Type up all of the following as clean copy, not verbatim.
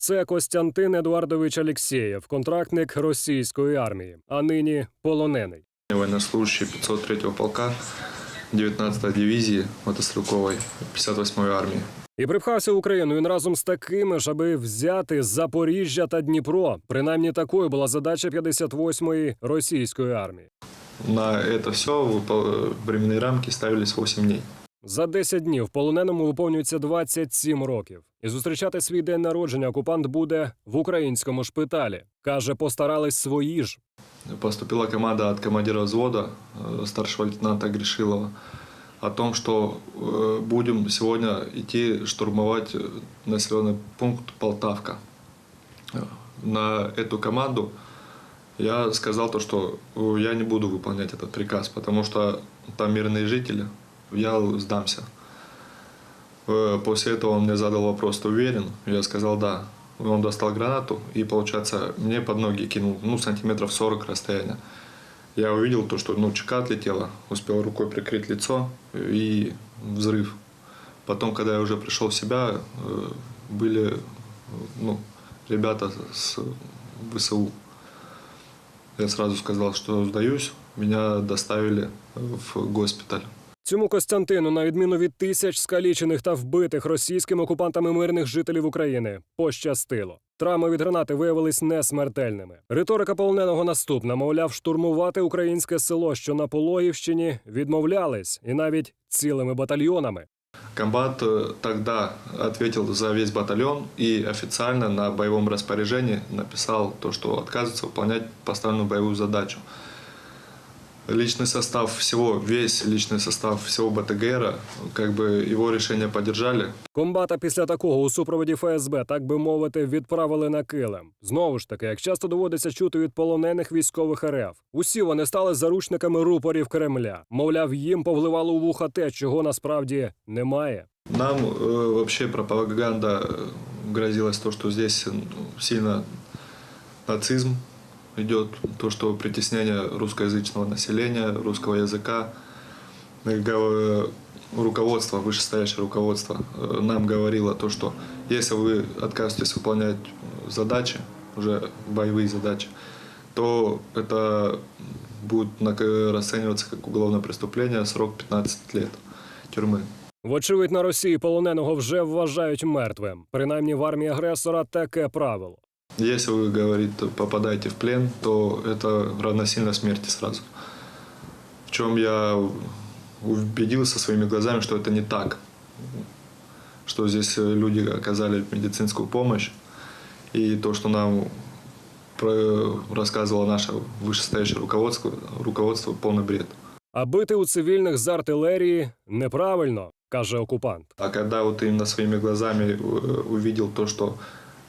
Це Костянтин Едуардович Алєксєєв, контрактник російської армії, а нині полонений. Военнослужащий 503-го полка, 19-ї дивізії мотострілкової 58-ї армії. І припхався в Україну він разом з такими ж, аби взяти Запоріжжя та Дніпро. Принаймні такою була задача 58-ї російської армії. На це все временні рамки ставились 8 днів. За 10 днів полоненому виповнюється 27 років. І зустрічати свій день народження окупант буде в українському шпиталі. Каже, постарались свої ж. Поступила команда от командира взвода, старшего лейтенанта Гришилова, о том, что будем сегодня идти штурмовать населенный пункт Полтавка. На эту команду я сказал, что я не буду выполнять этот приказ, потому что там мирные жители, я сдамся. После этого он мне задал вопрос: ты уверен? Я сказал да. Он достал гранату и, получается, мне под ноги кинул, сантиметров 40 расстояния. Я увидел то, что чека отлетела, успел рукой прикрыть лицо и взрыв. Потом, когда я уже пришел в себя, были ребята с ВСУ. Я сразу сказал, что сдаюсь, меня доставили в госпиталь. Цьому Костянтину, на відміну від тисяч скалічених та вбитих російськими окупантами мирних жителів України, пощастило. Травми від гранати виявились несмертельними. Риторика полоненого наступна, мовляв, штурмувати українське село, що на Пологівщині, відмовлялись, і навіть цілими батальйонами. Комбат тогда ответил за весь батальон и официально на боевом распоряжении написал то, что отказывается выполнять поставленную боевую задачу. Личный состав всего, весь личный состав всего БТГРа, его решение поддержали. Комбата після такого у супроводі ФСБ, так би мовити, відправили на килим. Знову ж таки, як часто доводиться чути від полонених військових РФ, усі вони стали заручниками рупорів Кремля. Мовляв, їм повливало у вуха те, чого насправді немає. Нам вообще пропаганда грозилась то, что здесь сильно нацизм идет, то, что притеснение русскоязычного населения, русского языка. Руководство, вышестоящее руководство нам говорило то, что если вы откажетесь выполнять задачи, уже боевые задачи, то это будет расцениваться как уголовное преступление, срок 15 лет тюрьмы. Вочевидь, на Росії полоненого вже вважають мертвим. Принаймні в армії агресора таке правило. Если вы, говорит, попадаете в плен, то это равносильно смерти сразу. В чем я убедился своими глазами, что это не так. Что здесь люди оказали медицинскую помощь. И то, что нам рассказывало наше вышестоящее руководство полный бред. А бити у цивільних з артилерії неправильно, каже окупант. А когда вот именно своими глазами увидел то, что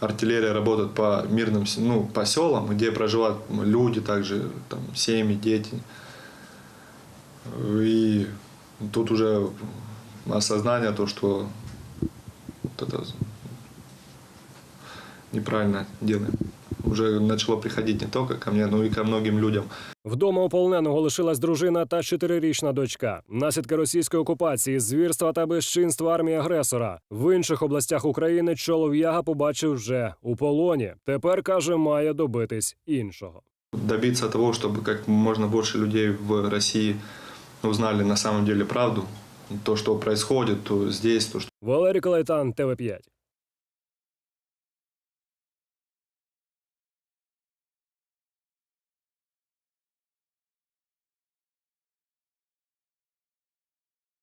артиллерия работает по мирным, по селам, где проживают люди, также там, семьи, дети. И тут уже осознание, то, что вот это неправильно делаем. Уже начало приходить не только ко мне, но и ко многим людям. Вдома у полоненого лишилась дружина та 4-річна дочка. Наслідки російської окупації, звірства та безчинства армії агресора. В інших областях України чолов'яга побачив вже у полоні. Тепер, каже, має добитись іншого. Добиться того, чтобы как можно больше людей в России узнали на самом деле правду. То, что происходит, то здесь, то, что... Валерій Калайтан, ТВ5.